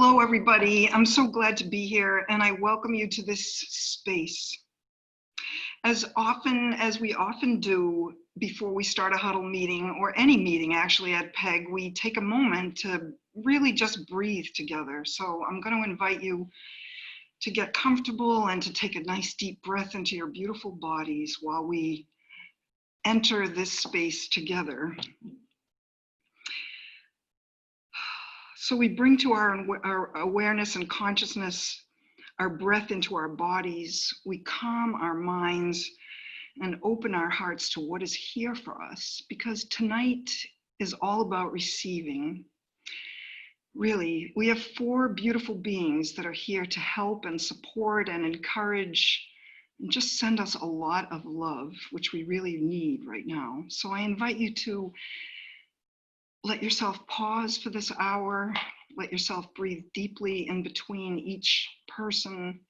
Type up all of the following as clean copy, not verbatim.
Hello, everybody. I'm so glad to be here, and I welcome you to this space. As often as we often do before we start a huddle meeting, or any meeting actually at PEG, we take a moment to really just breathe together. So I'm going to invite you to get comfortable and to take a nice deep breath into your beautiful bodies while we enter this space together. So we bring to our awareness and consciousness our breath into our bodies. We calm our minds and open our hearts to what is here for us, because tonight is all about receiving. Really, we have four beautiful beings that are here to help and support and encourage and just send us a lot of love, which we really need right now. So I invite you to let yourself pause for this hour. Let yourself breathe deeply in between each person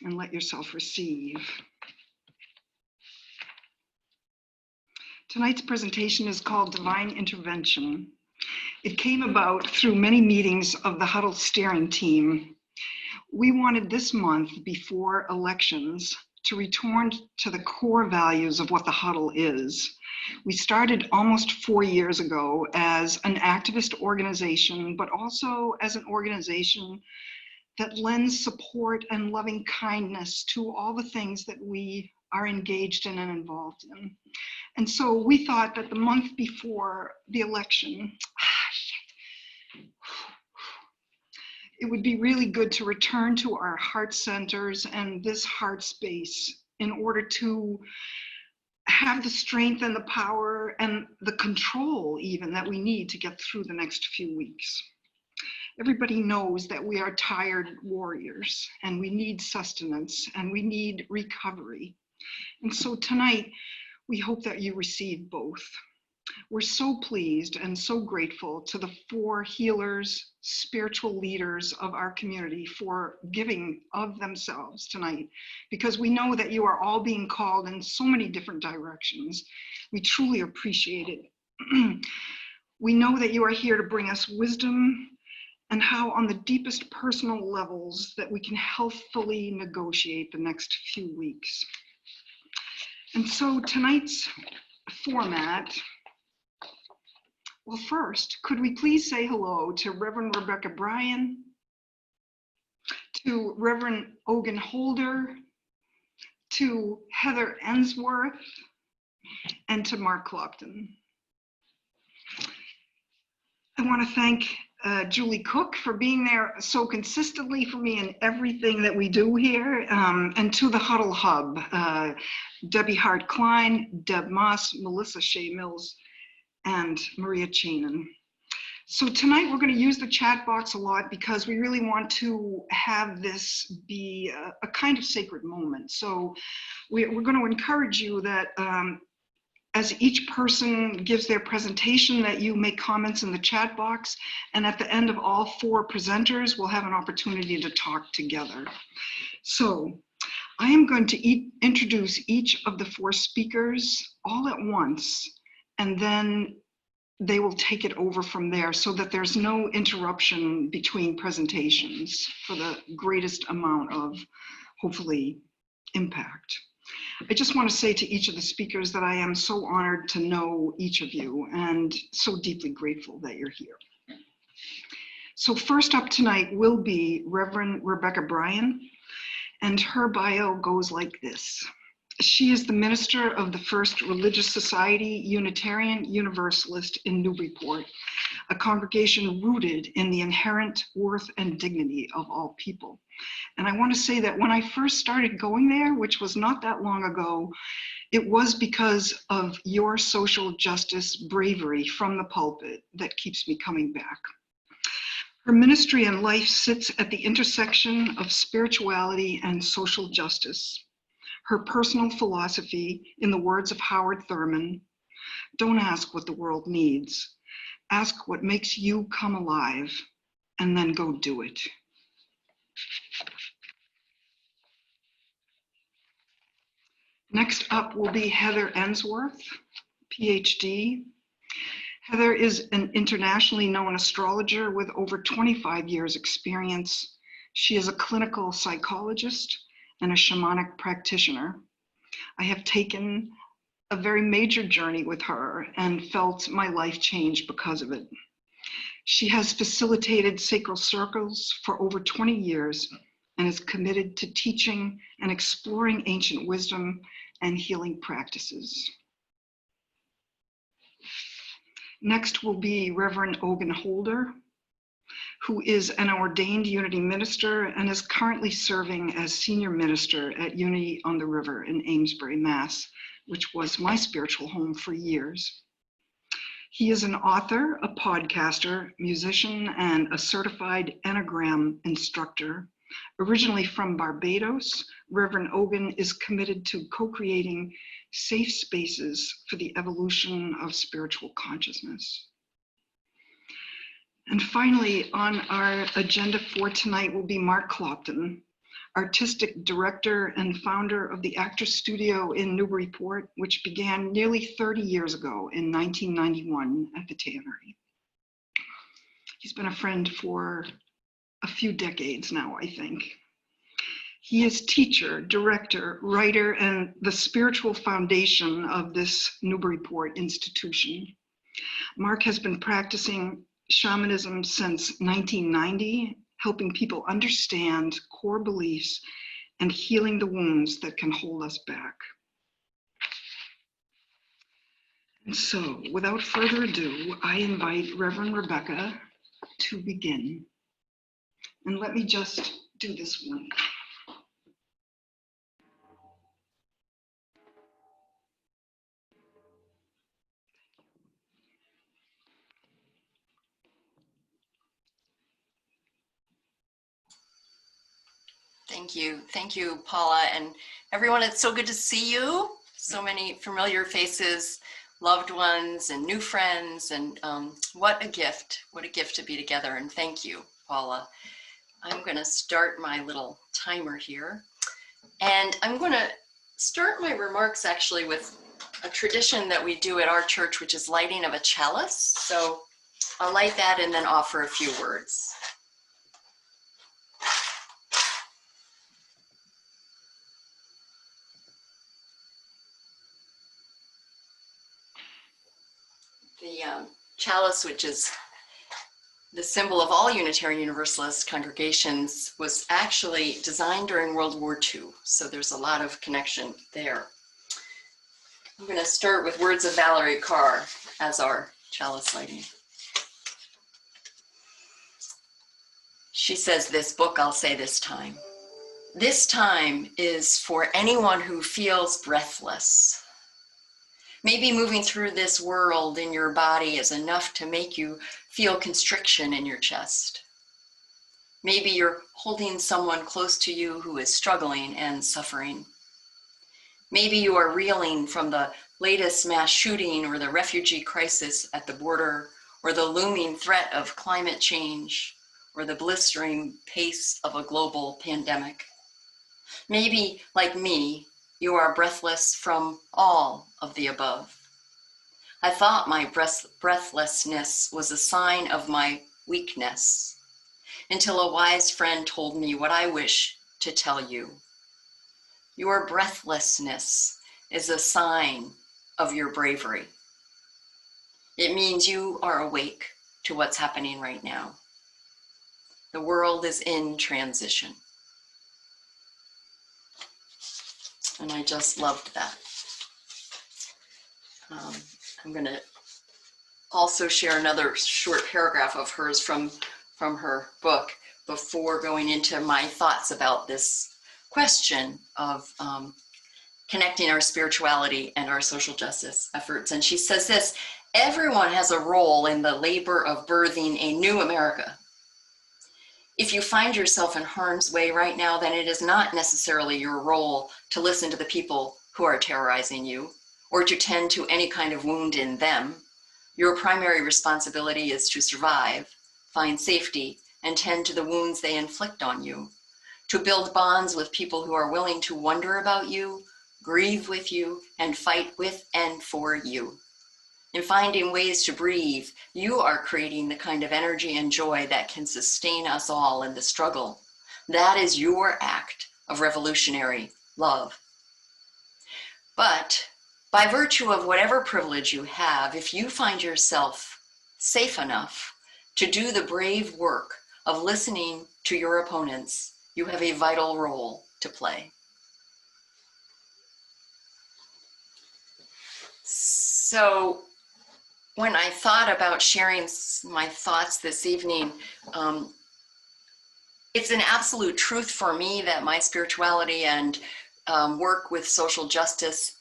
and let yourself receive. Tonight's presentation is called Divine Intervention. It came about through many meetings of the Huddle steering team. We wanted this month before elections to return to the core values of what the Huddle is. We started almost 4 years ago as an activist organization, but also as an organization that lends support and loving kindness to all the things that we are engaged in and involved in. And so we thought that the month before the election, it would be really good to return to our heart centers and this heart space in order to have the strength and the power and the control even that we need to get through the next few weeks. Everybody knows that we are tired warriors and we need sustenance and we need recovery. And so tonight, we hope that you receive both. We're so pleased and so grateful to the four healers, spiritual leaders of our community for giving of themselves tonight, because we know that you are all being called in so many different directions. We truly appreciate it. We know that you are here to bring us wisdom and how on the deepest personal levels that we can healthfully negotiate the next few weeks. And so tonight's format, well, first, could we please say hello to Reverend Rebecca Bryan, to Reverend Ogan Holder, to Heather Ensworth, and to Mark Clopton. I want to thank Julie Cook for being there so consistently for me in everything that we do here, and to the Huddle Hub, Debbie Hart-Klein, Deb Moss, Melissa Shea Mills, and Maria Chanin. So tonight we're going to use the chat box a lot because we really want to have this be a kind of sacred moment. So we're going to encourage you that as each person gives their presentation, that you make comments in the chat box, and at the end of all four presenters, we'll have an opportunity to talk together. So I am going to introduce each of the four speakers all at once, and then they will take it over from there so that there's no interruption between presentations for the greatest amount of, hopefully, impact. I just want to say to each of the speakers that I am so honored to know each of you and so deeply grateful that you're here. So first up tonight will be Reverend Rebecca Bryan, and her bio goes like this. She is the minister of the First Religious Society Unitarian Universalist in Newburyport, a congregation rooted in the inherent worth and dignity of all people. And I want to say that when I first started going there, which was not that long ago, it was because of your social justice bravery from the pulpit that keeps me coming back. Her ministry and life sits at the intersection of spirituality and social justice. Her personal philosophy, in the words of Howard Thurman, don't ask what the world needs, ask what makes you come alive, and then go do it. Next up will be Heather Ensworth, PhD. Heather is an internationally known astrologer with over 25 years experience. She is a clinical psychologist and a shamanic practitioner. I have taken a very major journey with her and felt my life change because of it. She has facilitated sacral circles for over 20 years and is committed to teaching and exploring ancient wisdom and healing practices. Next will be Reverend Ogun Holder, who is an ordained Unity minister and is currently serving as senior minister at Unity on the River in Amesbury, Mass, which was my spiritual home for years. He is an author, a podcaster, musician, and a certified Enneagram instructor. Originally from Barbados, Reverend Ogun is committed to co-creating safe spaces for the evolution of spiritual consciousness. And finally, on our agenda for tonight will be Mark Clopton, artistic director and founder of the Actors Studio in Newburyport, which began nearly 30 years ago in 1991 at the Tannery. He's been a friend for a few decades now, I think. He is teacher, director, writer, and the spiritual foundation of this Newburyport institution. Mark has been practicing shamanism since 1990, helping people understand core beliefs and healing the wounds that can hold us back. And so, without further ado, I invite Reverend Rebecca to begin. And let me just do this one. Thank you, Paula, and everyone. It's so good to see you. So many familiar faces, loved ones, and new friends, and what a gift to be together. And thank you, Paula. I'm going to start my little timer here, and I'm going to start my remarks actually with a tradition that we do at our church, which is lighting of a chalice. So I'll light that and then offer a few words. The chalice, which is the symbol of all Unitarian Universalist congregations, was actually designed during World War II. So there's a lot of connection there. I'm going to start with words of Valerie Carr as our chalice lighting. She says, "This book I'll say this time. This time is for anyone who feels breathless. Maybe moving through this world in your body is enough to make you feel constriction in your chest. Maybe you're holding someone close to you who is struggling and suffering. Maybe you are reeling from the latest mass shooting or the refugee crisis at the border, or the looming threat of climate change, or the blistering pace of a global pandemic. Maybe, like me, you are breathless from all of the above. I thought my breathlessness was a sign of my weakness, until a wise friend told me what I wish to tell you. Your breathlessness is a sign of your bravery. It means you are awake to what's happening right now. The world is in transition." And I just loved that. I'm going to also share another short paragraph of hers from her book before going into my thoughts about this question of connecting our spirituality and our social justice efforts. And she says this: "Everyone has a role in the labor of birthing a new America. If you find yourself in harm's way right now, then it is not necessarily your role to listen to the people who are terrorizing you or to tend to any kind of wound in them. Your primary responsibility is to survive, find safety, and tend to the wounds they inflict on you, to build bonds with people who are willing to wonder about you, grieve with you, and fight with and for you. in finding ways to breathe, you are creating the kind of energy and joy that can sustain us all in the struggle. That is your act of revolutionary love. But by virtue of whatever privilege you have, if you find yourself safe enough to do the brave work of listening to your opponents, you have a vital role to play. So when I thought about sharing my thoughts this evening, it's an absolute truth for me that my spirituality and work with social justice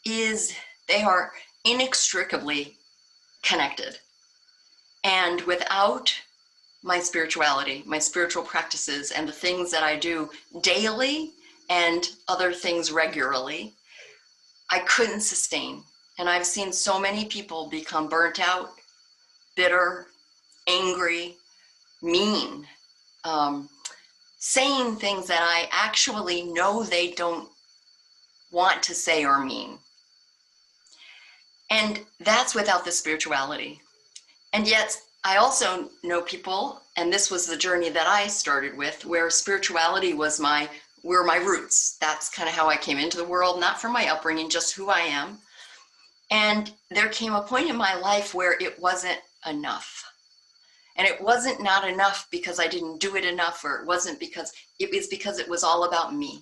they are inextricably connected. And without my spirituality, my spiritual practices, and the things that I do daily and other things regularly, I couldn't sustain. And I've seen so many people become burnt out, bitter, angry, mean, saying things that I actually know they don't want to say or mean. And that's without the spirituality. And yet I also know people, and this was the journey that I started with, where spirituality were my roots. That's kind of how I came into the world, not from my upbringing, just who I am. And there came a point in my life where it wasn't enough. And it wasn't not enough because I didn't do it enough, or it was because it was all about me.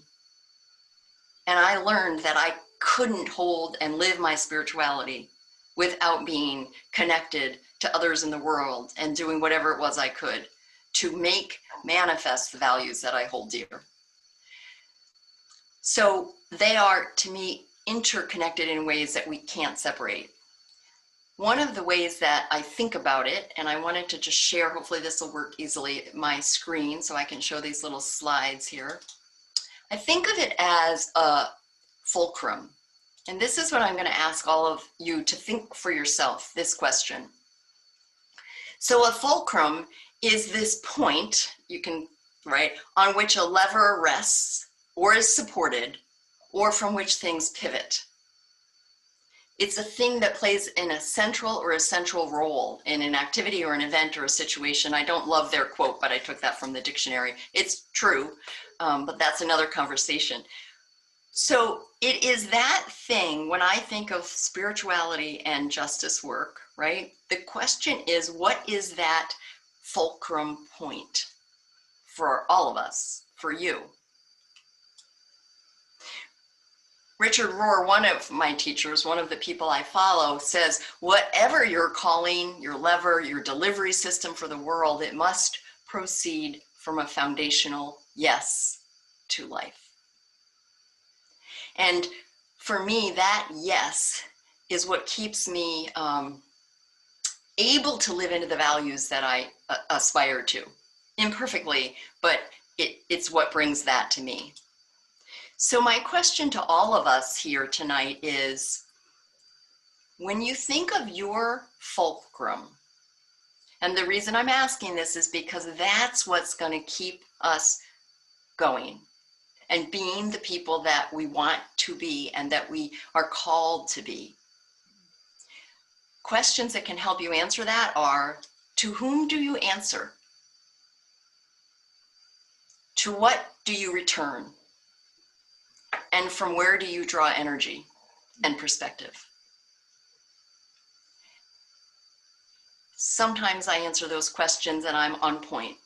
And I learned that I couldn't hold and live my spirituality without being connected to others in the world and doing whatever it was I could to manifest the values that I hold dear. So they are, to me, interconnected in ways that we can't separate. One of the ways that I think about it, and I wanted to just share, hopefully this will work easily, my screen so I can show these little slides here. I think of it as a fulcrum. And this is what I'm going to ask all of you to think for yourself, this question. So a fulcrum is this point, on which a lever rests or is supported, or from which things pivot. It's a thing that plays in a central role in an activity or an event or a situation. I don't love their quote, but I took that from the dictionary. It's true, but that's another conversation. So it is that thing when I think of spirituality and justice work, right? The question is, what is that fulcrum point for all of us, for you? Richard Rohr, one of my teachers, one of the people I follow, says, whatever your calling, your lever, your delivery system for the world, it must proceed from a foundational yes to life. And for me, that yes is what keeps me able to live into the values that I aspire to. Imperfectly, but it's what brings that to me. So my question to all of us here tonight is, when you think of your fulcrum, and the reason I'm asking this is because that's what's going to keep us going and being the people that we want to be and that we are called to be. Questions that can help you answer that are, to whom do you answer? To what do you return? And from where do you draw energy and perspective? Sometimes I answer those questions and I'm on point.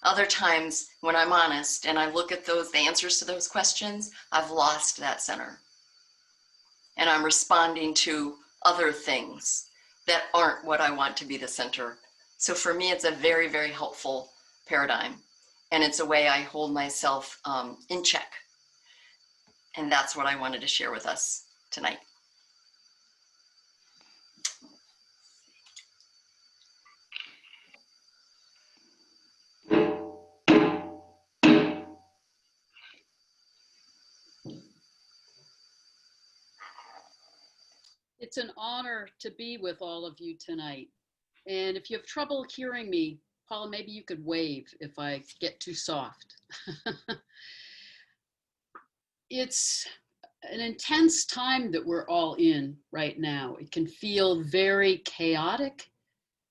Other times, when I'm honest and I look at the answers to those questions, I've lost that center. And I'm responding to other things that aren't what I want to be the center. So for me, it's a very, very helpful paradigm. And it's a way I hold myself in check. And that's what I wanted to share with us tonight. It's an honor to be with all of you tonight. And if you have trouble hearing me, Paula, maybe you could wave if I get too soft. It's an intense time that we're all in right now. It can feel very chaotic,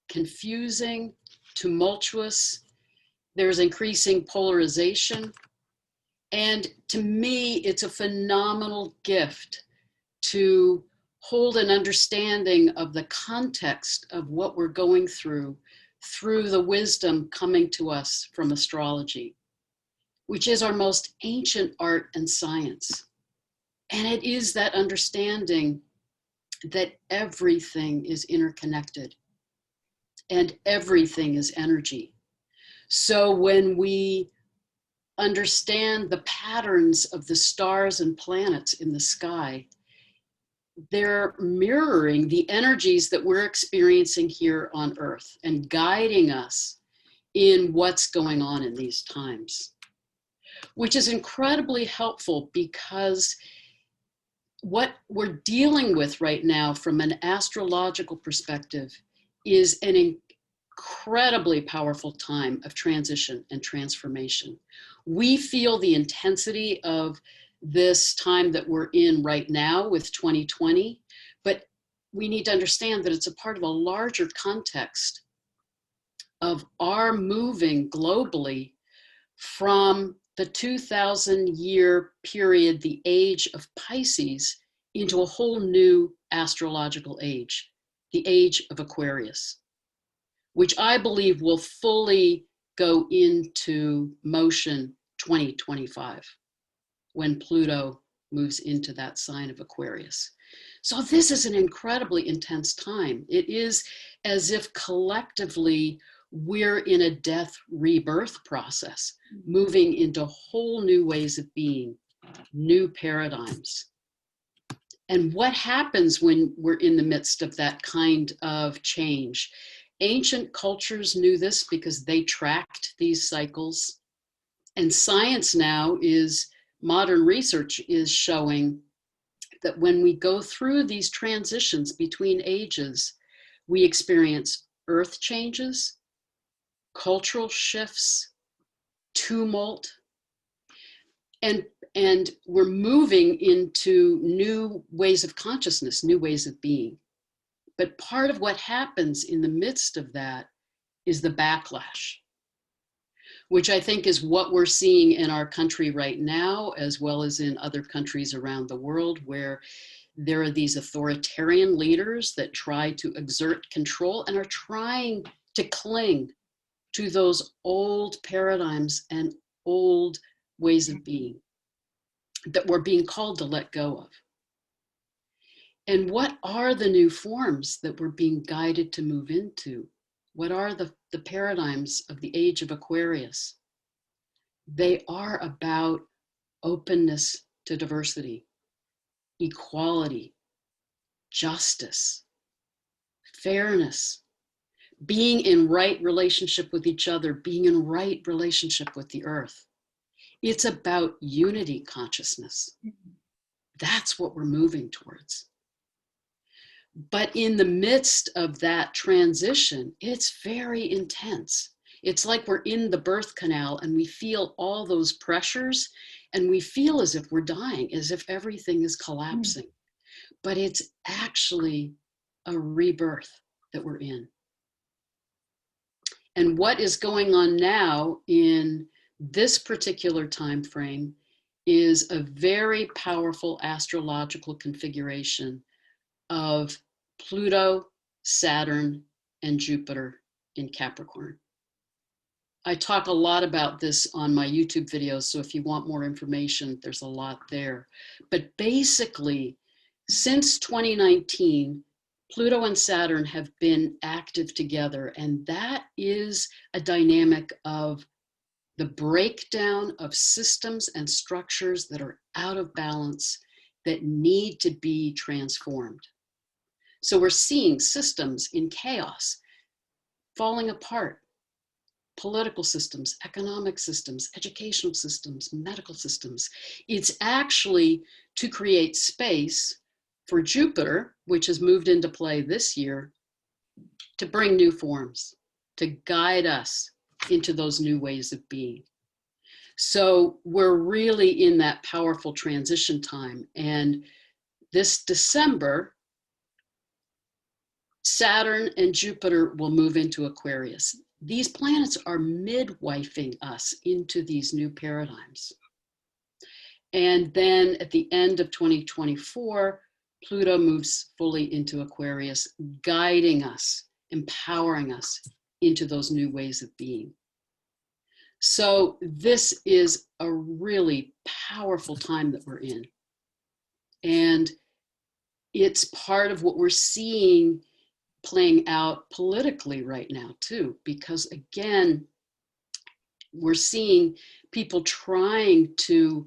confusing, tumultuous. There's increasing polarization. And to me, it's a phenomenal gift to hold an understanding of the context of what we're going through the wisdom coming to us from astrology, which is our most ancient art and science. And it is that understanding that everything is interconnected and everything is energy. So when we understand the patterns of the stars and planets in the sky, they're mirroring the energies that we're experiencing here on Earth and guiding us in what's going on in these times, which is incredibly helpful because what we're dealing with right now from an astrological perspective is an incredibly powerful time of transition and transformation. We feel the intensity of this time that we're in right now with 2020, but we need to understand that it's a part of a larger context of our moving globally from the 2,000-year period, the age of Pisces, into a whole new astrological age, the age of Aquarius, which I believe will fully go into motion 2025, when Pluto moves into that sign of Aquarius. So this is an incredibly intense time. It is as if collectively we're in a death rebirth process, moving into whole new ways of being, new paradigms. And what happens when we're in the midst of that kind of change? Ancient cultures knew this because they tracked these cycles. And science now is, modern research is showing that when we go through these transitions between ages, we experience earth changes, cultural shifts, tumult, and we're moving into new ways of consciousness, new ways of being. But part of what happens in the midst of that is the backlash, which I think is what we're seeing in our country right now, as well as in other countries around the world, where there are these authoritarian leaders that try to exert control and are trying to cling to those old paradigms and old ways of being that we're being called to let go of. And what are the new forms that we're being guided to move into? What are the paradigms of the age of Aquarius? They are about openness to diversity, equality, justice, fairness, being in right relationship with each other, being in right relationship with the earth. It's about unity consciousness. That's what we're moving towards. But in the midst of that transition, it's very intense. It's like we're in the birth canal and we feel all those pressures and we feel as if we're dying, as if everything is collapsing. But it's actually a rebirth that we're in. And what is going on now in this particular time frame is a very powerful astrological configuration of Pluto, Saturn, and Jupiter in Capricorn. I talk a lot about this on my YouTube videos, so if you want more information, there's a lot there. But basically, since 2019, Pluto and Saturn have been active together, and that is a dynamic of the breakdown of systems and structures that are out of balance that need to be transformed. So we're seeing systems in chaos, falling apart, political systems, economic systems, educational systems, medical systems. It's actually to create space for Jupiter, which has moved into play this year, to bring new forms, to guide us into those new ways of being. So we're really in that powerful transition time. And this December, Saturn and Jupiter will move into Aquarius. These planets are midwifing us into these new paradigms. And then at the end of 2024, Pluto moves fully into Aquarius, guiding us, empowering us into those new ways of being. So this is a really powerful time that we're in. And it's part of what we're seeing playing out politically right now too, because again, we're seeing people trying to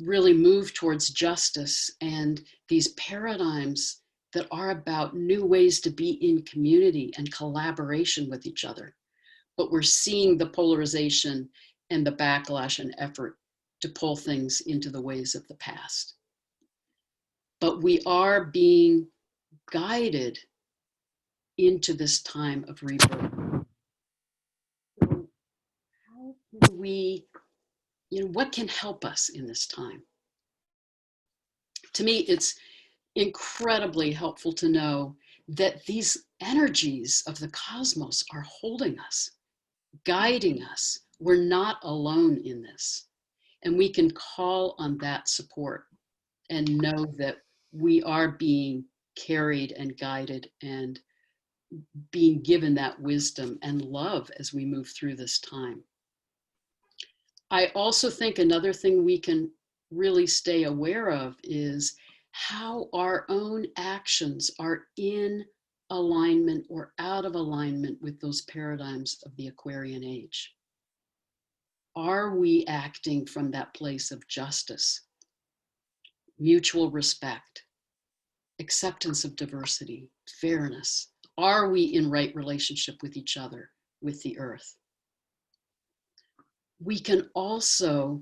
really move towards justice and these paradigms that are about new ways to be in community and collaboration with each other. But we're seeing the polarization and the backlash and effort to pull things into the ways of the past. But we are being guided into this time of rebirth. So how can we, what can help us in this time? To me, it's incredibly helpful to know that these energies of the cosmos are holding us, guiding us. We're not alone in this. And we can call on that support and know that we are being carried and guided and being given that wisdom and love as we move through this time. I also think another thing we can really stay aware of is how our own actions are in alignment or out of alignment with those paradigms of the Aquarian age. Are we acting from that place of justice, mutual respect, acceptance of diversity, fairness? Are we in right relationship with each other, with the earth? We can also,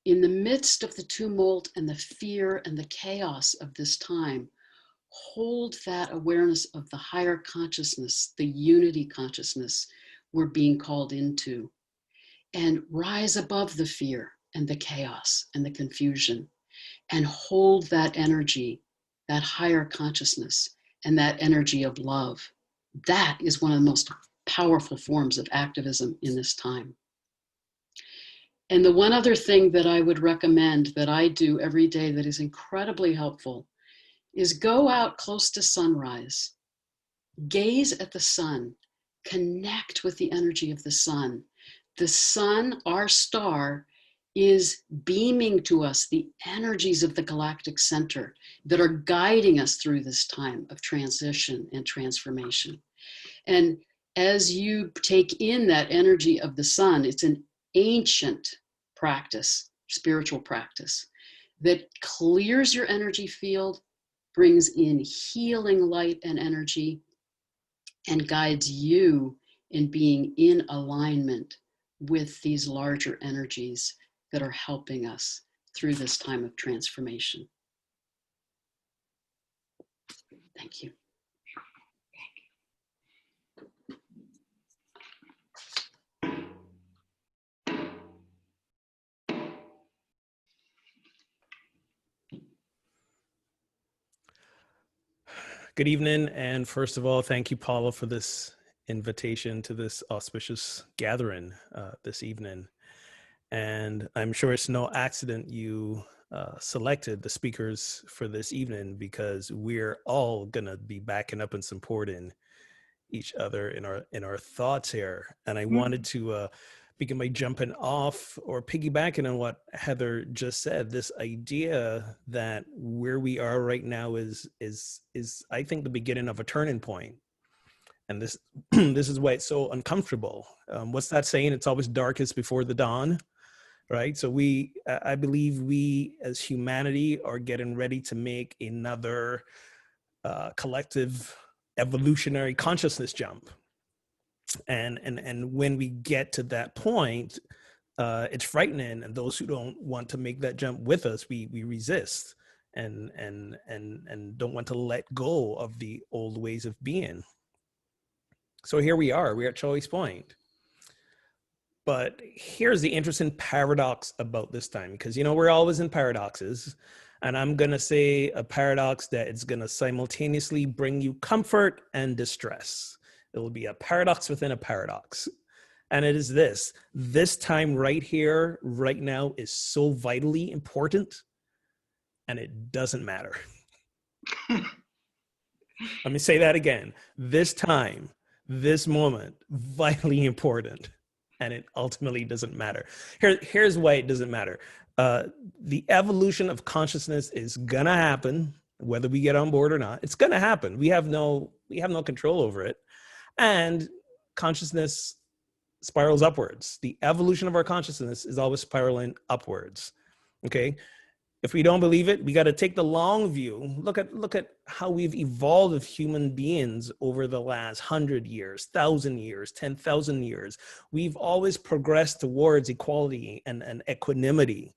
in the midst of the tumult and the fear and the chaos of this time, hold that awareness of the higher consciousness, the unity consciousness we're being called into, and rise above the fear and the chaos and the confusion, and hold that energy, that higher consciousness, and that energy of love. That is one of the most powerful forms of activism in this time. And the one other thing that I would recommend that I do every day that is incredibly helpful is go out close to sunrise, gaze at the sun, connect with the energy of the sun. The sun, our star, is beaming to us the energies of the galactic center that are guiding us through this time of transition and transformation. And as you take in that energy of the sun, it's an ancient practice, spiritual practice, that clears your energy field, brings in healing light and energy, and guides you in being in alignment with these larger energies that are helping us through this time of transformation. Thank you. Good evening, and first of all, thank you, Paula, for this invitation to this auspicious gathering this evening. And I'm sure it's no accident you selected the speakers for this evening, because we're all gonna be backing up and supporting each other in our thoughts here. And I wanted to begin by jumping off or piggybacking on what Heather just said. This idea that where we are right now is I think the beginning of a turning point. And this this is why it's so uncomfortable. What's that saying? It's always darkest before the dawn, right? So I believe we as humanity are getting ready to make another collective evolutionary consciousness jump. And when we get to that point, it's frightening, and those who don't want to make that jump with us, we resist and don't want to let go of the old ways of being. So here we are, we're at Choice Point. But here's the interesting paradox about this time, because, you know, we're always in paradoxes. And I'm going to say a paradox that it's going to simultaneously bring you comfort and distress. It will be a paradox within a paradox. And it is this time right here, right now is so vitally important, and it doesn't matter. Let me say that again. This time, this moment, vitally important, and it ultimately doesn't matter. Here's why it doesn't matter. The evolution of consciousness is gonna happen, whether we get on board or not. It's gonna happen. We have no control over it, and consciousness spirals upwards. The evolution of our consciousness is always spiraling upwards. Okay. If we don't believe it, we got to take the long view. Look at how we've evolved as human beings over the last 100 years, 1,000 years, 10,000 years. We've always progressed towards equality and equanimity,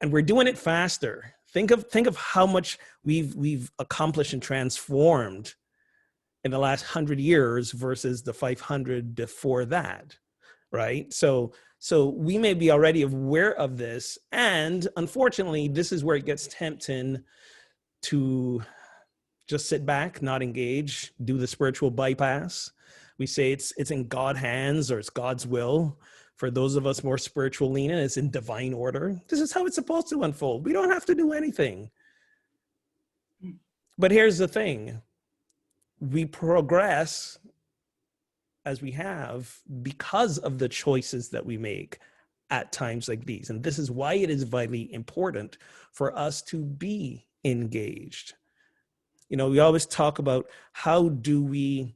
and we're doing it faster. Think of how much we've accomplished and transformed in the last 100 years versus the 500 before that, right? So we may be already aware of this, and unfortunately, this is where it gets tempting to just sit back, not engage, do the spiritual bypass. We say it's in God's hands, or it's God's will. For those of us more spiritual leaning, it's in divine order. This is how it's supposed to unfold. We don't have to do anything. But here's the thing. We progress as we have because of the choices that we make at times like these. And this is why it is vitally important for us to be engaged. You know, we always talk about how do we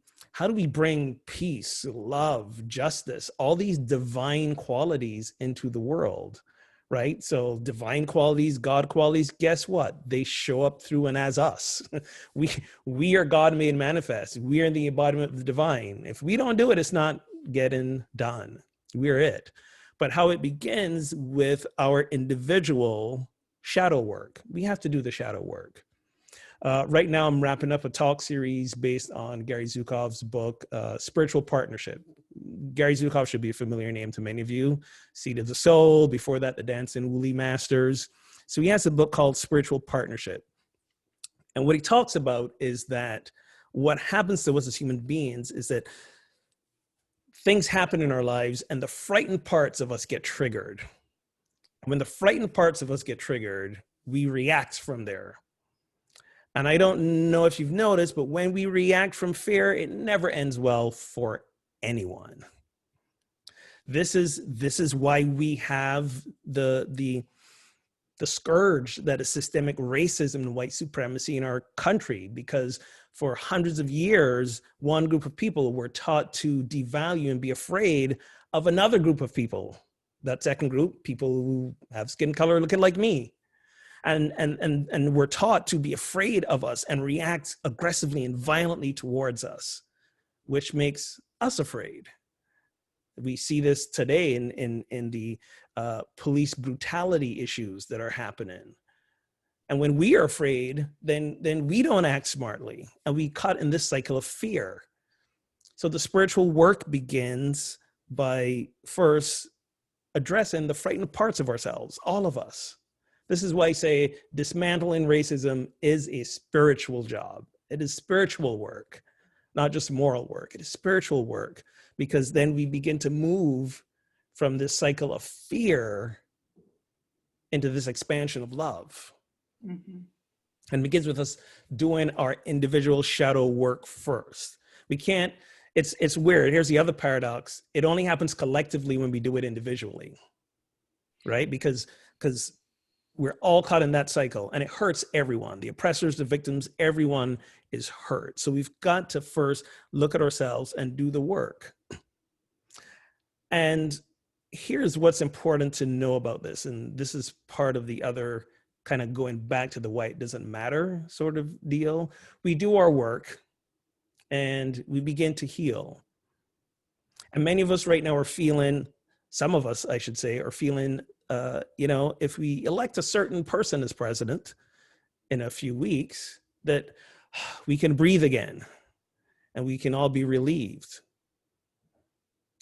bring peace, love, justice, all these divine qualities into the world, right? So divine qualities, God qualities, guess what? They show up through and as us. We are God made manifest. We are the embodiment of the divine. If we don't do it, it's not getting done. We're it. But how it begins with our individual shadow work. We have to do the shadow work. Right now, I'm wrapping up a talk series based on Gary Zukav's book, Spiritual Partnership. Gary Zukov should be a familiar name to many of you. Seed of the Soul, before that, the Dancing Woolly Masters. So he has a book called Spiritual Partnership. And what he talks about is that what happens to us as human beings is that things happen in our lives and the frightened parts of us get triggered. When the frightened parts of us get triggered, we react from there. And I don't know if you've noticed, but when we react from fear, it never ends well for anyone. This is why we have the scourge that is systemic racism and white supremacy in our country, because for hundreds of years, one group of people were taught to devalue and be afraid of another group of people. That second group, people who have skin color looking like me. And we're taught to be afraid of us and react aggressively and violently towards us, which makes us afraid. We see this today in the police brutality issues that are happening. And when we are afraid, then we don't act smartly, and we caught in this cycle of fear. So the spiritual work begins by first addressing the frightened parts of ourselves, all of us. This is why I say dismantling racism is a spiritual job. It is spiritual work, not just moral work. It is spiritual work, because then we begin to move from this cycle of fear into this expansion of love. Mm-hmm. And it begins with us doing our individual shadow work first. We can't, it's weird. Here's the other paradox. It only happens collectively when we do it individually, right? Because we're all caught in that cycle, and it hurts everyone. The oppressors, the victims, everyone is hurt. So we've got to first look at ourselves and do the work. And here's what's important to know about this. And this is part of the other kind of going back to the why it doesn't matter sort of deal. We do our work and we begin to heal. And many of us right now are feeling, some of us, I should say, are feeling, if we elect a certain person as president in a few weeks, that we can breathe again and we can all be relieved.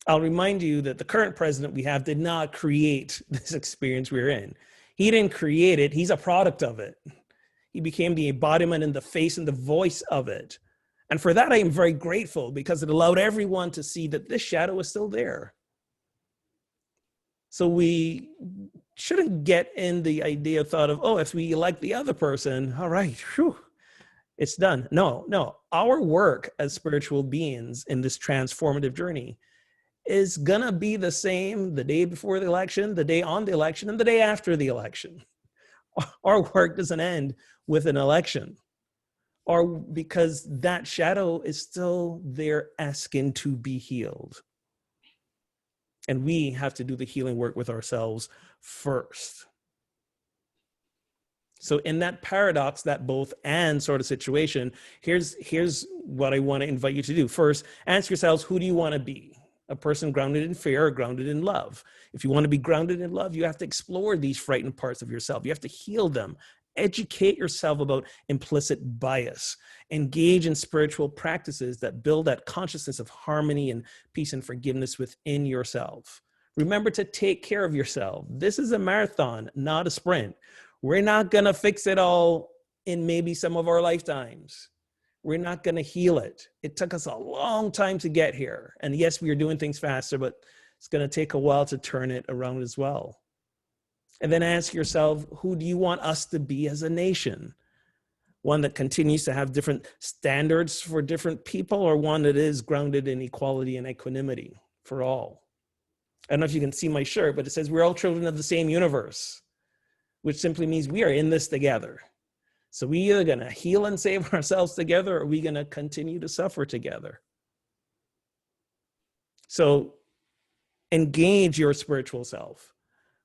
I'll remind you that the current president we have did not create this experience we're in. He didn't create it. He's a product of it. He became the embodiment and the face and the voice of it. And for that, I am very grateful, because it allowed everyone to see that this shadow is still there. So we shouldn't get in the idea thought of, oh, if we elect the other person, all right, whew, it's done. No, our work as spiritual beings in this transformative journey is gonna be the same the day before the election, the day on the election, and the day after the election. Our work doesn't end with an election, or because that shadow is still there asking to be healed. And we have to do the healing work with ourselves first. So in that paradox, that both and sort of situation, here's what I want to invite you to do. First, ask yourselves, who do you want to be? A person grounded in fear or grounded in love? If you want to be grounded in love, you have to explore these frightened parts of yourself. You have to heal them. Educate yourself about implicit bias. Engage in spiritual practices that build that consciousness of harmony and peace and forgiveness within yourself. Remember to take care of yourself. This is a marathon, not a sprint. We're not going to fix it all in maybe some of our lifetimes. We're not going to heal it. It took us a long time to get here. And yes, we are doing things faster, but it's going to take a while to turn it around as well. And then ask yourself, who do you want us to be as a nation? One that continues to have different standards for different people, or one that is grounded in equality and equanimity for all? I don't know if you can see my shirt, but it says we're all children of the same universe, which simply means we are in this together. So we either going to heal and save ourselves together, or are we going to continue to suffer together? So engage your spiritual self,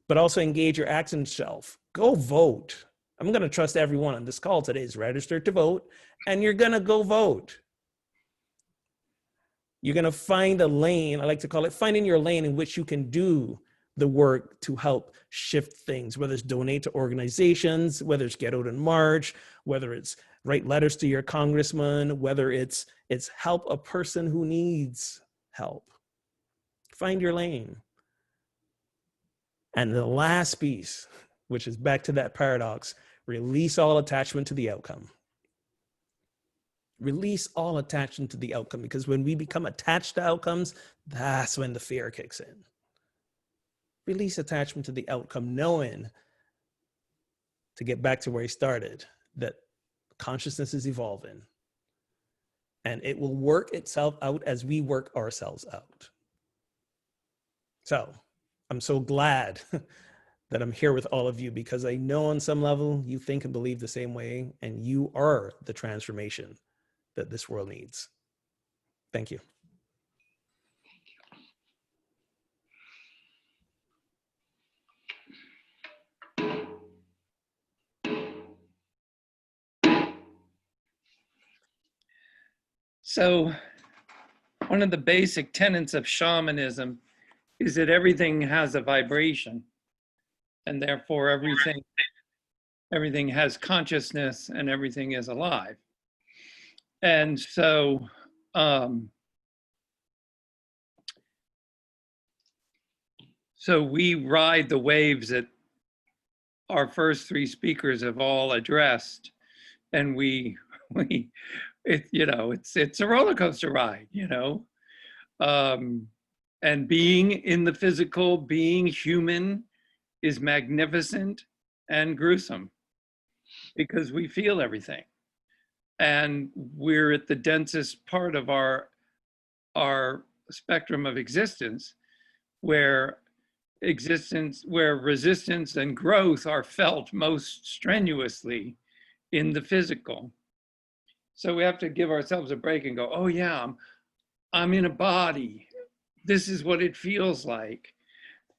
but also engage your action self. Go vote. I'm going to trust everyone on this call today is registered to vote, and you're going to go vote. You're going to find a lane, I like to call it finding your lane, in which you can do the work to help shift things, whether it's donate to organizations, whether it's get out and march, whether it's write letters to your congressman, whether it's help a person who needs help. Find your lane. And the last piece, which is back to that paradox, release all attachment to the outcome. Release all attachment to the outcome, because when we become attached to outcomes, that's when the fear kicks in. Release attachment to the outcome, knowing, to get back to where I started, that consciousness is evolving and it will work itself out as we work ourselves out. So I'm so glad that I'm here with all of you, because I know on some level you think and believe the same way, and you are the transformation that this world needs. Thank you. So one of the basic tenets of shamanism is that everything has a vibration, and therefore everything has consciousness and everything is alive. And so so we ride the waves that our first three speakers have all addressed, and it's a roller coaster ride, and being in the physical, being human, is magnificent and gruesome, because we feel everything, and we're at the densest part of our spectrum of existence, where resistance and growth are felt most strenuously in the physical. So we have to give ourselves a break and go, oh yeah, I'm in a body. This is what it feels like.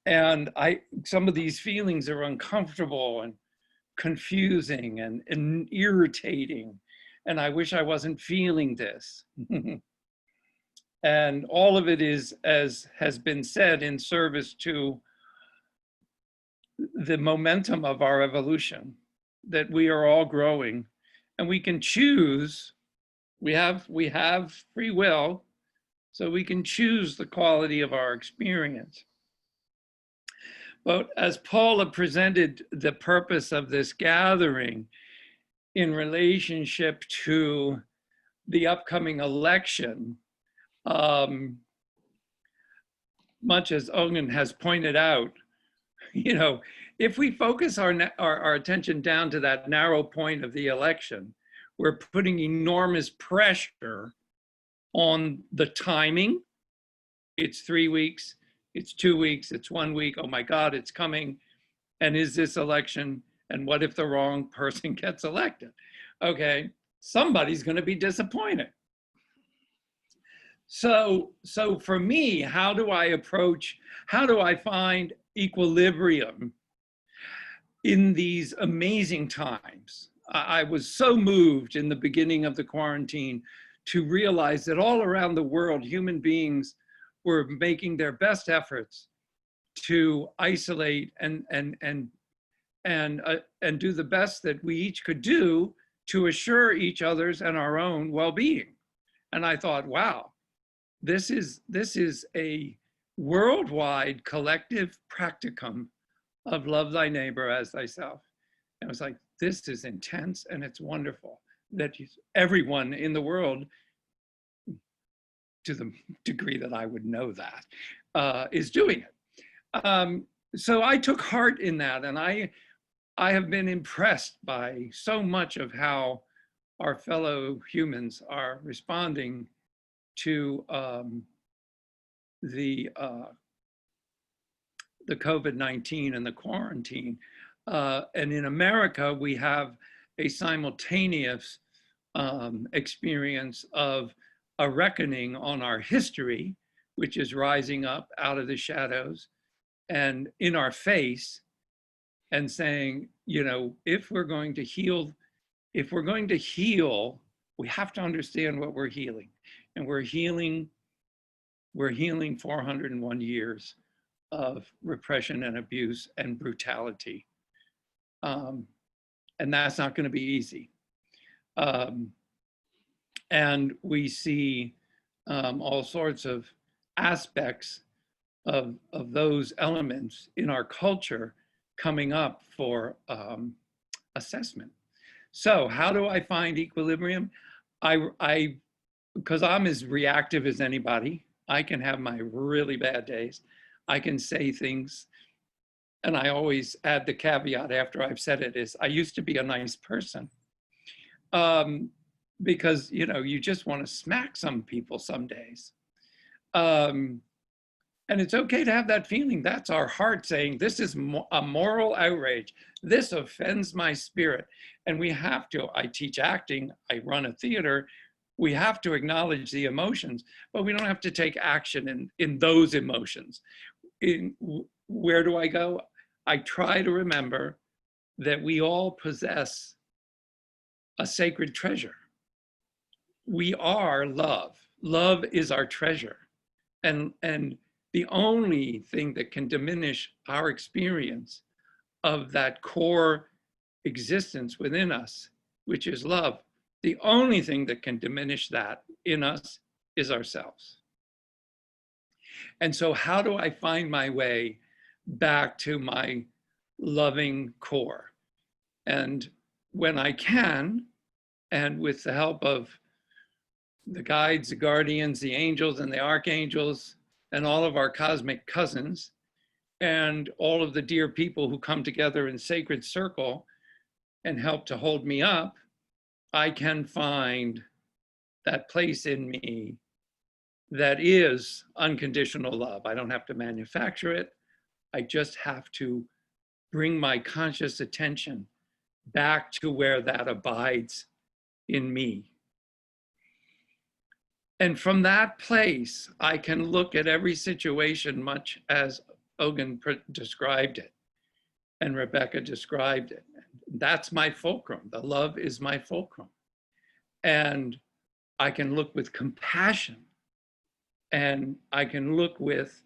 And some of these feelings are uncomfortable and confusing and irritating. And I wish I wasn't feeling this. And all of it is, as has been said, in service to the momentum of our evolution, that we are all growing, and we can choose. We have free will So we can choose the quality of our experience. But as Paula presented the purpose of this gathering in relationship to the upcoming election, much as Ogun has pointed out, you know, if we focus our attention down to that narrow point of the election, we're putting enormous pressure on the timing. It's 3 weeks, it's 2 weeks, it's 1 week. Oh my God, it's coming. And is this election? And what if the wrong person gets elected? Okay, somebody's going to be disappointed. So for me, how do I find equilibrium in these amazing times? I was so moved in the beginning of the quarantine to realize that all around the world, human beings were making their best efforts to isolate and do the best that we each could do to assure each other's and our own well-being. And I thought, wow, this is a worldwide collective practicum of love thy neighbor as thyself. And I was like, this is intense and it's wonderful that everyone in the world, to the degree that I would know that, is doing it. So I took heart in that, and I have been impressed by so much of how our fellow humans are responding to the COVID-19 and the quarantine. And in America, we have a simultaneous experience of a reckoning on our history, which is rising up out of the shadows and in our face, and saying, you know, if we're going to heal, we have to understand what we're healing. And we're healing 401 years of repression and abuse and brutality. And that's not going to be easy. And we see all sorts of aspects of those elements in our culture coming up for assessment. So how do I find equilibrium? Because I'm as reactive as anybody. I can have my really bad days. I can say things, and I always add the caveat after I've said it is, I used to be a nice person. Because, you know, you just want to smack some people some days. And it's okay to have that feeling. That's our heart saying, this is a moral outrage. This offends my spirit. And we have to, I teach acting, I run a theater, we have to acknowledge the emotions, but we don't have to take action in those emotions. Where do I go? I try to remember that we all possess a sacred treasure. We are love. Love is our treasure. And the only thing that can diminish our experience of that core existence within us, which is love, the only thing that can diminish that in us is ourselves. And so how do I find my way back to my loving core? And when I can, and with the help of the guides, the guardians, the angels and the archangels, and all of our cosmic cousins, and all of the dear people who come together in sacred circle and help to hold me up, I can find that place in me that is unconditional love. I don't have to manufacture it. I just have to bring my conscious attention back to where that abides in me. And from that place, I can look at every situation much as Ogun described it and Rebecca described it. That's my fulcrum. The love is my fulcrum. And I can look with compassion, and I can look with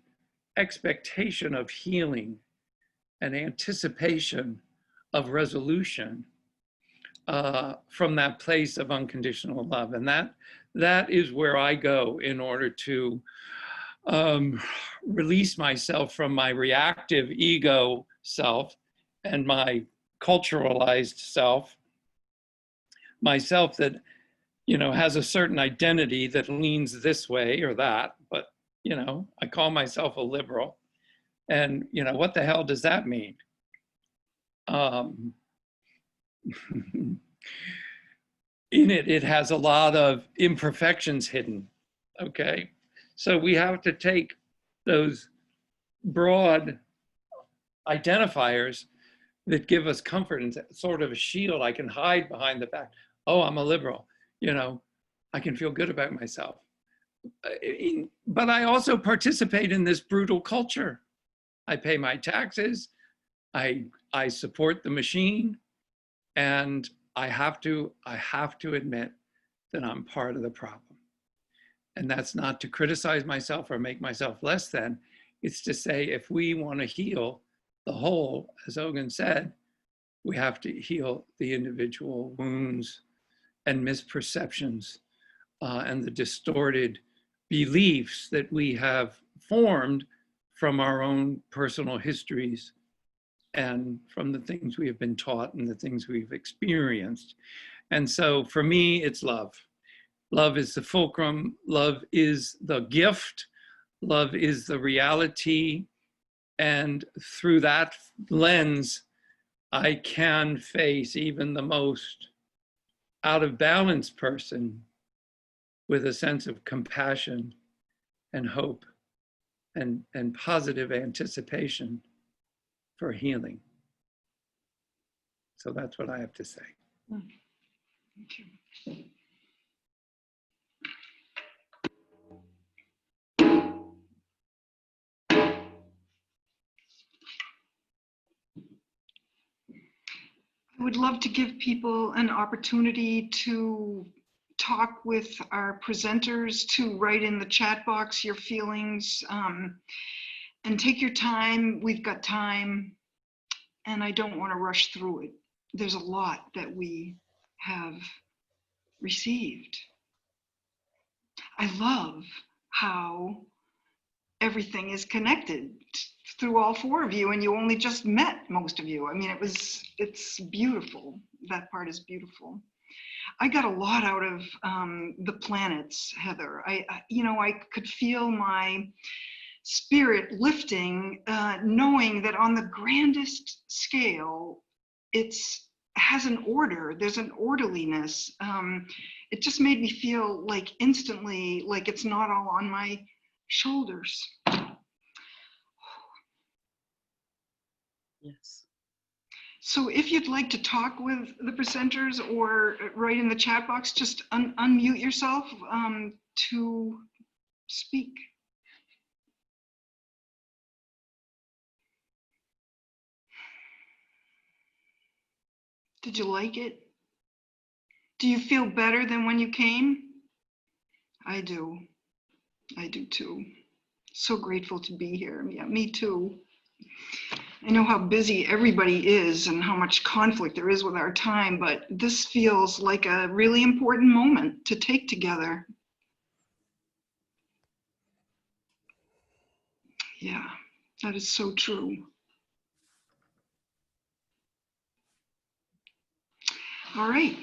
expectation of healing and anticipation of resolution from that place of unconditional love. And that is where I go in order to release myself from my reactive ego self and my culturalized self, myself that, you know, has a certain identity that leans this way or that, but, you know, I call myself a liberal. And, you know, what the hell does that mean? In it, it has a lot of imperfections hidden, okay? So we have to take those broad identifiers that give us comfort and sort of a shield. I can hide behind the fact, oh, I'm a liberal, you know, I can feel good about myself. But I also participate in this brutal culture. I pay my taxes, I support the machine, and I have to admit that I'm part of the problem. And that's not to criticize myself or make myself less than. It's to say, if we want to heal the whole, as Ogun said, we have to heal the individual wounds and misperceptions and the distorted beliefs that we have formed from our own personal histories and from the things we have been taught and the things we've experienced. And so for me, it's love. Love is the fulcrum. Love is the gift. Love is the reality. And through that lens, I can face even the most out of balance person with a sense of compassion and hope and positive anticipation for healing. So that's what I have to say. Thank you. I would love to give people an opportunity to talk with our presenters, to write in the chat box your feelings, and take your time. We've got time, and I don't want to rush through it. There's a lot that we have received. I love how everything is connected through all four of you, and you only just met most of you. I mean, it's beautiful. That part is beautiful. I got a lot out of the planets, Heather. I could feel my spirit lifting, knowing that on the grandest scale, it has an order. There's an orderliness. It just made me feel like instantly, like it's not all on my shoulders. Yes. So if you'd like to talk with the presenters or write in the chat box, just unmute yourself to speak. Did you like it? Do you feel better than when you came? I do. I do too. So grateful to be here. Yeah, me too. I know how busy everybody is and how much conflict there is with our time, but this feels like a really important moment to take together. Yeah, that is so true. All right.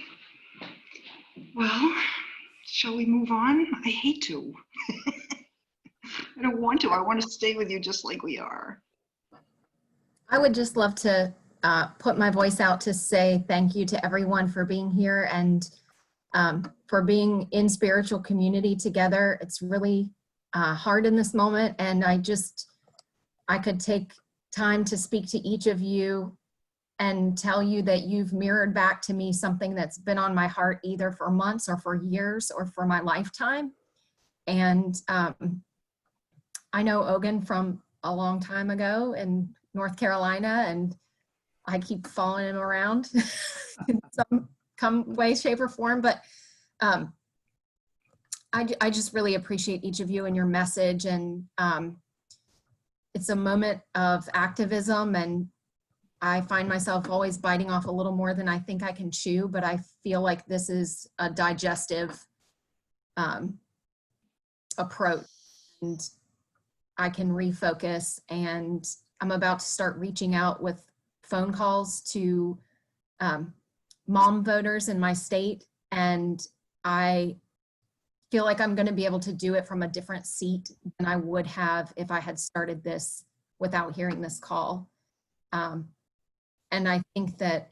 Well, shall we move on? I hate to. I don't want to. I want to stay with you just like we are. I would just love to put my voice out to say thank you to everyone for being here and for being in spiritual community together. It's really hard in this moment, and I could take time to speak to each of you and tell you that you've mirrored back to me something that's been on my heart either for months or for years or for my lifetime. And I know Ogun from a long time ago in North Carolina, and I keep following him around in some way, shape, or form. But I just really appreciate each of you and your message. And it's a moment of activism, and I find myself always biting off a little more than I think I can chew, but I feel like this is a digestive approach, and I can refocus. And I'm about to start reaching out with phone calls to mom voters in my state, and I feel like I'm going to be able to do it from a different seat than I would have if I had started this without hearing this call. And I think that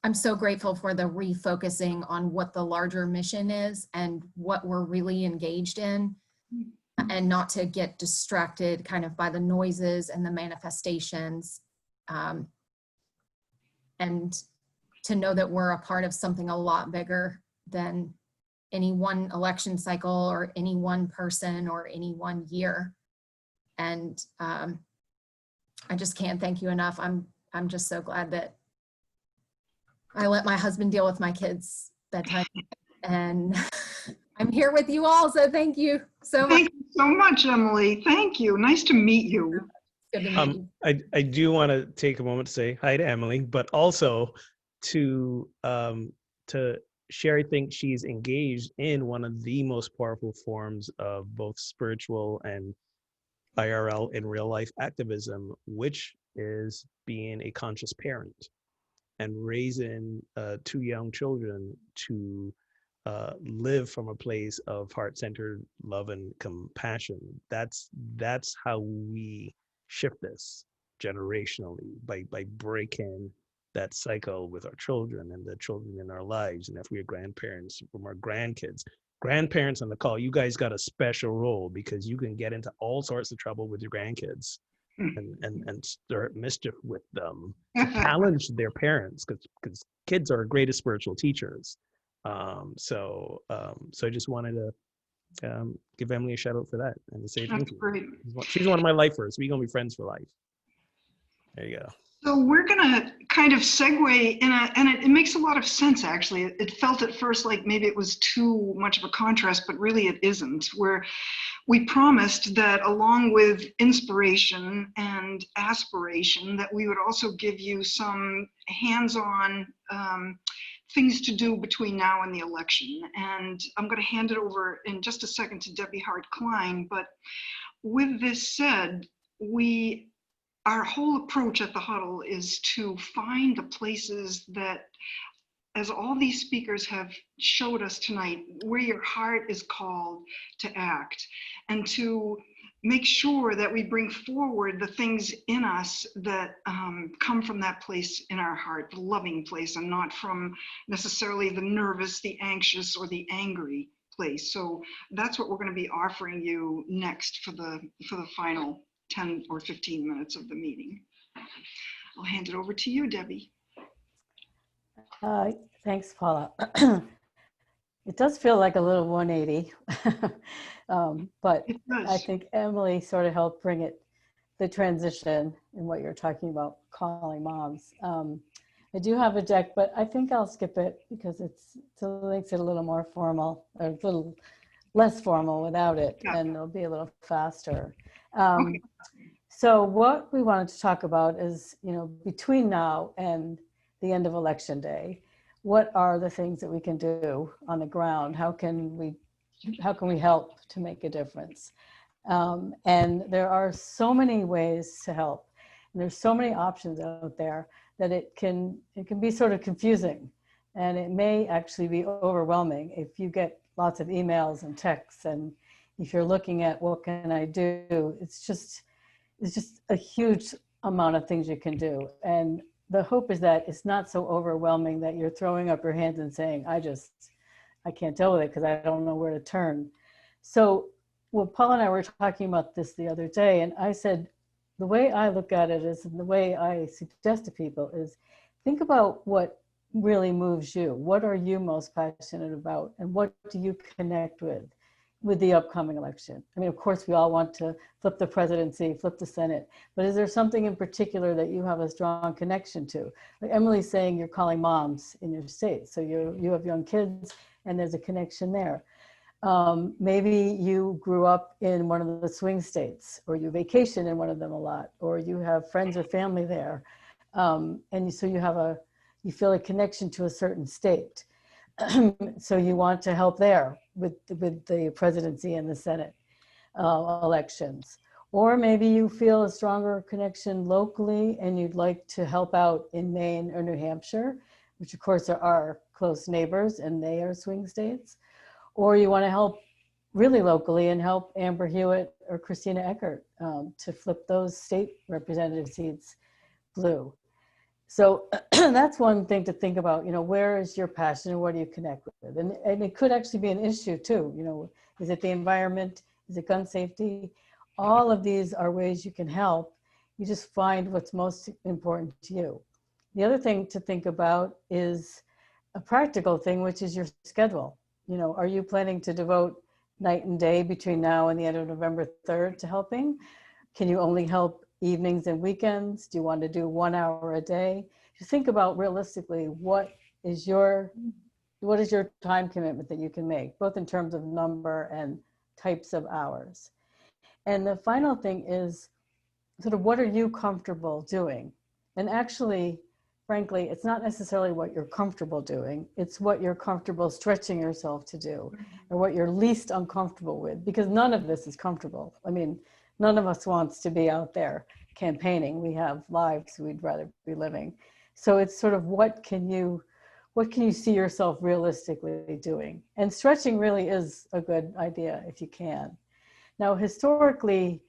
I'm so grateful for the refocusing on what the larger mission is and what we're really engaged in, and not to get distracted kind of by the noises and the manifestations, and to know that we're a part of something a lot bigger than any one election cycle or any one person or any one year. And I just can't thank you enough. I'm just so glad that I let my husband deal with my kids' bedtime, and I'm here with you all. So thank you so much. Thank you so much, Emily. Thank you. Nice to meet you. Good to meet you. I do want to take a moment to say hi to Emily, but also to Sherry thinks she's engaged in one of the most powerful forms of both spiritual and IRL in real life activism, which is being a conscious parent and raising 2 young children to live from a place of heart-centered love and compassion. That's how we shift this generationally, by breaking that cycle with our children and the children in our lives. And if we are grandparents, from our grandparents on the call, you guys got a special role, because you can get into all sorts of trouble with your grandkids and start mischief with them to challenge their parents, because kids are our greatest spiritual teachers. So I just wanted to give Emily a shout out for that and to say thank you. Great. She's one of my lifers. We're gonna be friends for life. There you go. So we're gonna kind of segue and it makes a lot of sense, actually. It felt at first like maybe it was too much of a contrast, but really it isn't. Where we promised that along with inspiration and aspiration, that we would also give you some hands-on things to do between now and the election. And I'm going to hand it over in just a second to Debbie Hart-Klein. But with this said, our whole approach at the Huddle is to find the places that, as all these speakers have showed us tonight, where your heart is called to act, and to make sure that we bring forward the things in us that come from that place in our heart, the loving place, and not from necessarily the nervous, the anxious, or the angry place. So that's what we're going to be offering you next for the final 10 or 15 minutes of the meeting. I'll hand it over to you, Debbie. Thanks, Paula. It does feel like a little 180, but I think Emily sort of helped bring the transition in what you're talking about, calling moms. I do have a deck, but I think I'll skip it because it makes it a little more formal, or a little less formal without it, and it'll be a little faster. Okay. So what we wanted to talk about is, between now and the end of Election Day, what are the things that we can do on the ground? How can we help to make a difference? And there are so many ways to help. And there's so many options out there that it can be sort of confusing, and it may actually be overwhelming if you get lots of emails and texts, and if you're looking at what can I do, it's just a huge amount of things you can do. And the hope is that it's not so overwhelming that you're throwing up your hands and saying, I can't deal with it because I don't know where to turn. So, well, Paul and I were talking about this the other day, and I said, the way I look at it is, and the way I suggest to people is, think about what really moves you. What are you most passionate about? And what do you connect with the upcoming election? I mean, of course, we all want to flip the presidency, flip the Senate, but is there something in particular that you have a strong connection to? Like Emily's saying, you're calling moms in your state. So you have young kids and there's a connection there. Maybe you grew up in one of the swing states, or you vacation in one of them a lot, or you have friends or family there. So you feel a connection to a certain state. So you want to help there with the presidency and the Senate elections. Or maybe you feel a stronger connection locally and you'd like to help out in Maine or New Hampshire, which of course are our close neighbors and they are swing states. Or you want to help really locally and help Amber Hewitt or Christina Eckert to flip those state representative seats blue. So that's one thing to think about, where is your passion and what do you connect with? And it could actually be an issue too, is it the environment? Is it gun safety? All of these are ways you can help. You just find what's most important to you. The other thing to think about is a practical thing, which is your schedule. Are you planning to devote night and day between now and the end of November 3rd to helping? Can you only help evenings and weekends? Do you want to do 1 hour a day? You think about realistically, what is your time commitment that you can make, both in terms of number and types of hours. And the final thing is sort of what are you comfortable doing? And actually, frankly, it's not necessarily what you're comfortable doing, it's what you're comfortable stretching yourself to do, or what you're least uncomfortable with, because none of this is comfortable. I mean, none of us wants to be out there campaigning. We have lives we'd rather be living. So it's sort of what can you see yourself realistically doing? And stretching really is a good idea if you can. Now, historically,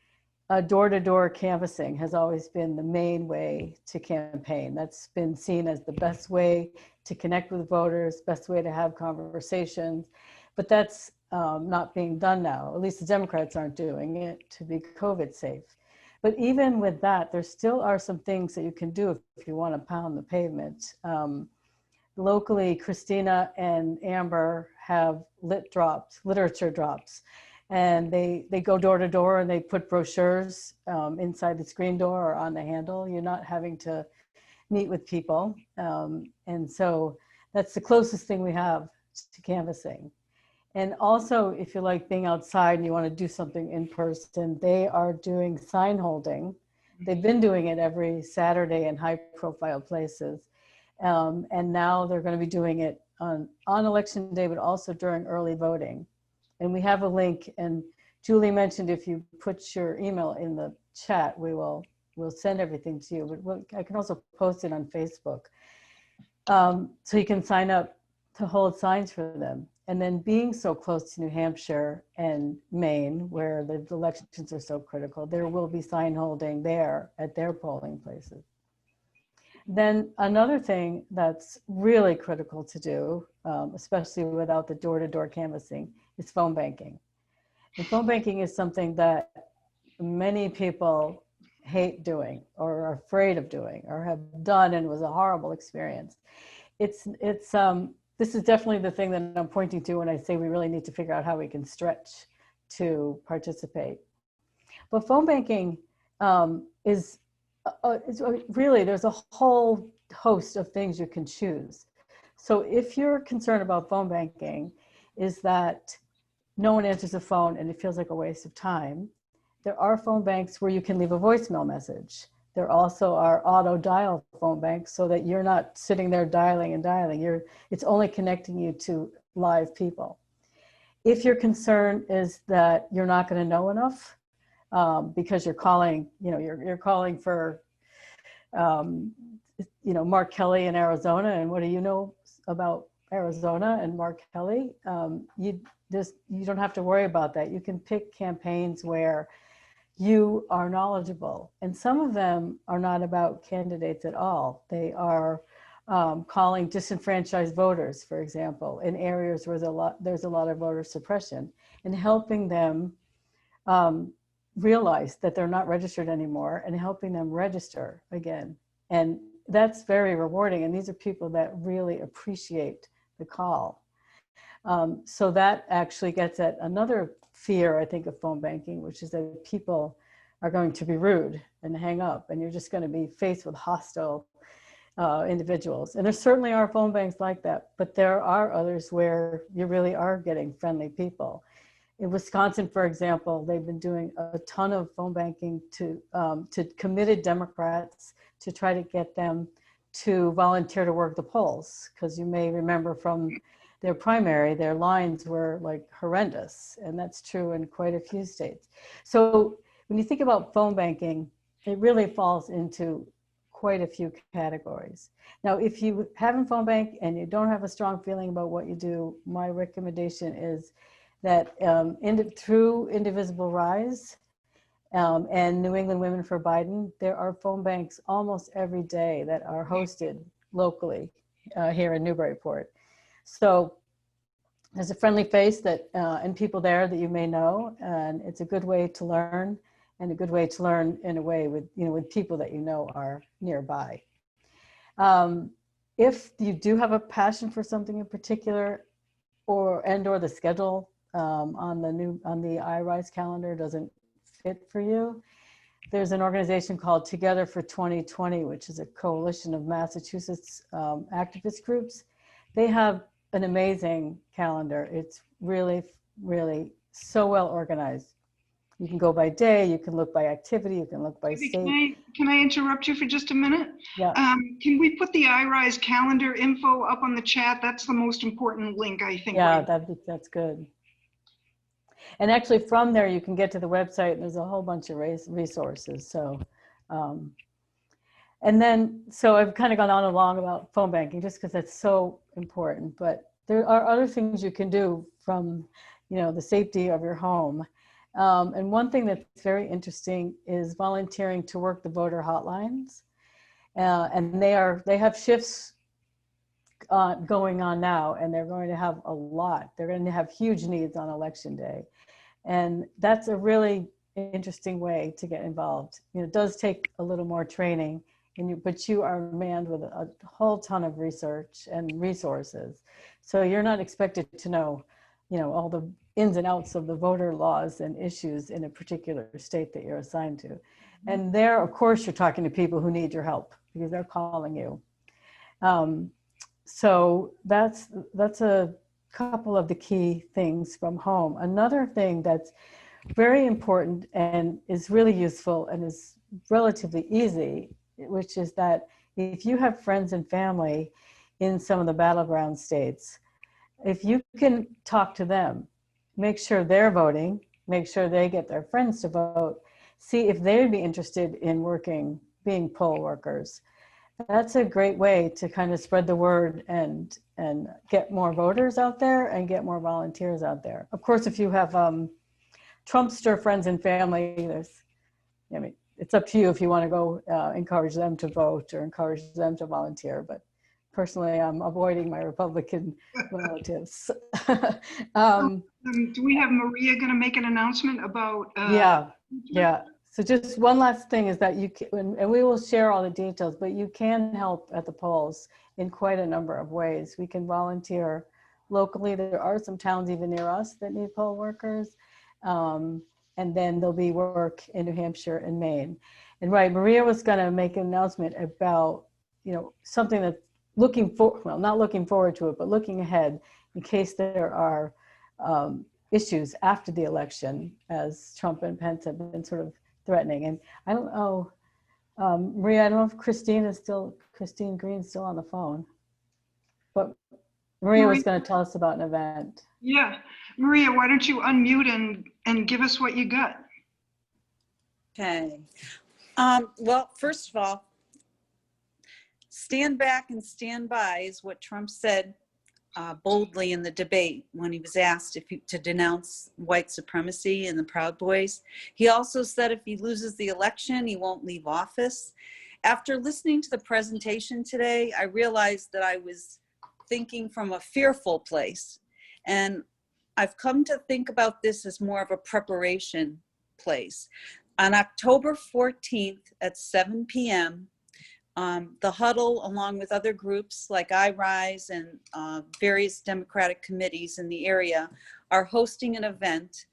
door-to-door canvassing has always been the main way to campaign. That's been seen as the best way to connect with voters, best way to have conversations. But that's not being done now. At least the Democrats aren't doing it to be COVID safe. But even with that, there still are some things that you can do if you want to pound the pavement. Locally, Christina and Amber have literature drops. And they go door to door and they put brochures inside the screen door or on the handle. You're not having to meet with people. And so that's the closest thing we have to canvassing. And also, if you like being outside and you want to do something in person, they are doing sign holding. They've been doing it every Saturday in high profile places. And now they're going to be doing it on election day, but also during early voting. And we have a link, and Julie mentioned if you put your email in the chat, we'll send everything to you, but I can also post it on Facebook. So you can sign up to hold signs for them. And then being so close to New Hampshire and Maine, where the elections are so critical, there will be sign holding there at their polling places. Then another thing that's really critical to do, especially without the door-to-door canvassing, is phone banking. And phone banking is something that many people hate doing or are afraid of doing or have done and was a horrible experience. This is definitely the thing that I'm pointing to when I say we really need to figure out how we can stretch to participate. But phone banking is really, there's a whole host of things you can choose. So if you're concerned about phone banking, is that no one answers the phone and it feels like a waste of time, there are phone banks where you can leave a voicemail message. There also are auto dial phone banks so that you're not sitting there dialing and dialing. It's only connecting you to live people. If your concern is that you're not going to know enough because you're calling, you're calling for, Mark Kelly in Arizona, and what do you know about Arizona and Mark Kelly? You don't have to worry about that. You can pick campaigns where you are knowledgeable, and some of them are not about candidates at all. They are calling disenfranchised voters, for example, in areas where there's a lot of voter suppression, and helping them realize that they're not registered anymore and helping them register again. And that's very rewarding. And these are people that really appreciate the call. So that actually gets at another fear, I think, of phone banking, which is that people are going to be rude and hang up, and you're just going to be faced with hostile individuals. And there certainly are phone banks like that, but there are others where you really are getting friendly people. In Wisconsin, for example, they've been doing a ton of phone banking to committed Democrats to try to get them to volunteer to work the polls, because you may remember from their primary, their lines were like horrendous. And that's true in quite a few states. So when you think about phone banking, it really falls into quite a few categories. Now, if you haven't phone bank and you don't have a strong feeling about what you do, my recommendation is that through Indivisible Rise and New England Women for Biden, there are phone banks almost every day that are hosted locally here in Newburyport. So there's a friendly face that and people there that you may know, and it's a good way to learn, and a good way to learn in a way with, you know, with people that you know are nearby. If you do have a passion for something in particular, or the schedule on the iRise calendar doesn't fit for you, there's an organization called Together for 2020, which is a coalition of Massachusetts activist groups. They have an amazing calendar. It's really, really so well organized. You can go by day, you can look by activity, you can look by state. Can I interrupt you for just a minute? Yeah. Can we put the iRise calendar info up on the chat? That's the most important link, I think. Yeah, right? that's good. And actually from there, you can get to the website and there's a whole bunch of resources. So, and then, so I've kind of gone on and along about phone banking just because that's so important, but there are other things you can do from, you know, the safety of your home. And one thing that's very interesting is volunteering to work the voter hotlines. And they have shifts going on now, and they're going to have a lot. They're going to have huge needs on election day. And that's a really interesting way to get involved. You know, it does take a little more training, but you are manned with a whole ton of research and resources. So you're not expected to know, you know, all the ins and outs of the voter laws and issues in a particular state that you're assigned to. And there, of course, you're talking to people who need your help because they're calling you. So that's a couple of the key things from home. Another thing that's very important and is really useful and is relatively easy, which is that if you have friends and family in some of the battleground states, if you can talk to them, make sure they're voting, make sure they get their friends to vote, see if they'd be interested in being poll workers. That's a great way to kind of spread the word and get more voters out there and get more volunteers out there. Of course, if you have Trumpster friends and family, it's up to you if you want to go encourage them to vote or encourage them to volunteer. But personally, I'm avoiding my Republican relatives. Do we have Maria going to make an announcement about? Yeah. So just one last thing is that you can, and we will share all the details, but you can help at the polls in quite a number of ways. We can volunteer locally. There are some towns even near us that need poll workers. And then there'll be work in New Hampshire and Maine. And right, Maria was going to make an announcement about, you know, something that's not looking forward to it, but looking ahead in case there are issues after the election, as Trump and Pence have been sort of threatening. And I don't know, Maria, I don't know if Christine Green's still on the phone, but Maria was going to tell us about an event. Yeah, Maria, why don't you unmute and give us what you got? Okay. Well, first of all, stand back and stand by is what Trump said boldly in the debate when he was asked to denounce white supremacy and the Proud Boys. He also said if he loses the election, he won't leave office. After listening to the presentation today, I realized that I was thinking from a fearful place. And I've come to think about this as more of a preparation place. On October 14th at 7 p.m., the Huddle, along with other groups like iRise and various Democratic committees in the area, are hosting an event,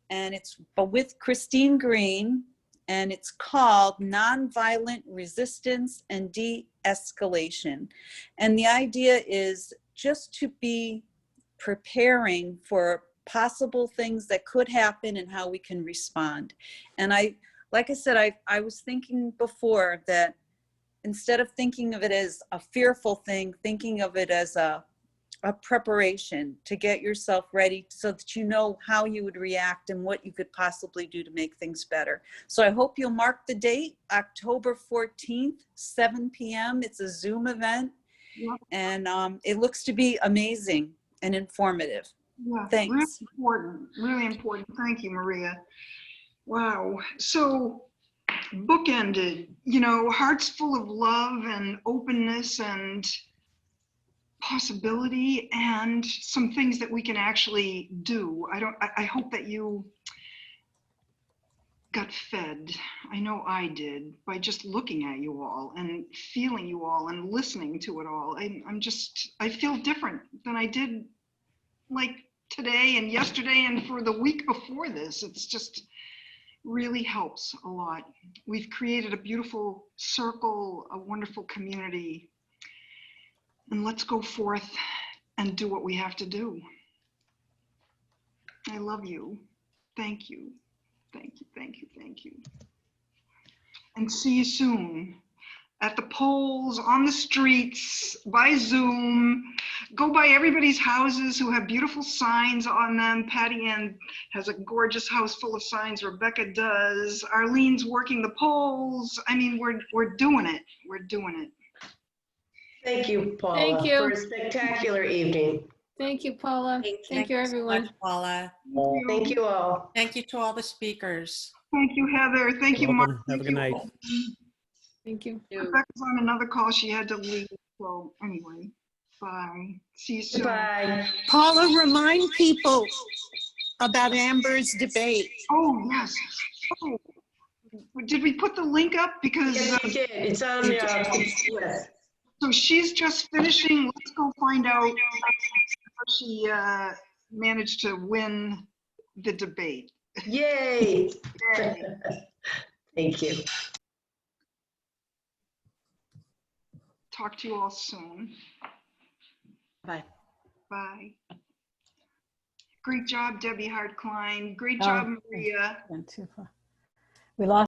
and it's with Christine Green, and it's called Nonviolent Resistance and De-Escalation. And the idea is just to be preparing for possible things that could happen and how we can respond. And like I said, I was thinking before that instead of thinking of it as a fearful thing, thinking of it as a a preparation to get yourself ready so that you know how you would react and what you could possibly do to make things better. So I hope you'll mark the date, October 14th, 7 p.m. It's a Zoom event, and it looks to be amazing and informative. Yeah, Thanks. really important, really important. Thank you, Maria. Wow. So bookended, you know, hearts full of love and openness and possibility and some things that we can actually do. I hope that you got fed. I know I did by just looking at you all and feeling you all and listening to it all. I feel different than I did like today and yesterday and for the week before this. It's just really helps a lot. We've created a beautiful circle, a wonderful community, and let's go forth and do what we have to do. I love you. Thank you. Thank you, thank you, thank you. And see you soon at the polls, on the streets, by Zoom. Go by everybody's houses who have beautiful signs on them. Patty Ann has a gorgeous house full of signs. Rebecca does. Arlene's working the polls. I mean, we're doing it. We're doing it. Thank you, Paula, Thank you. for a spectacular evening. Thank you, Paula. Thank you, so everyone. much, Paula. Thank you all. Thank you to all the speakers. Thank you, Heather. Thank you, Mark. Have a good night. Thank you. Rebecca's on another call. She had to leave. So anyway, bye. See you soon. Bye. Paula, remind people about Amber's debate. Oh, yes. Oh, did we put the link up? Because Yes, you did. It's on there. Yes. so she's just finishing. Let's go find out how she managed to win the debate. Yay. Yay. Thank you. Talk to you all soon. Bye. Bye. Great job, Debbie Hart-Klein. Great job, Maria. Went too far. We lost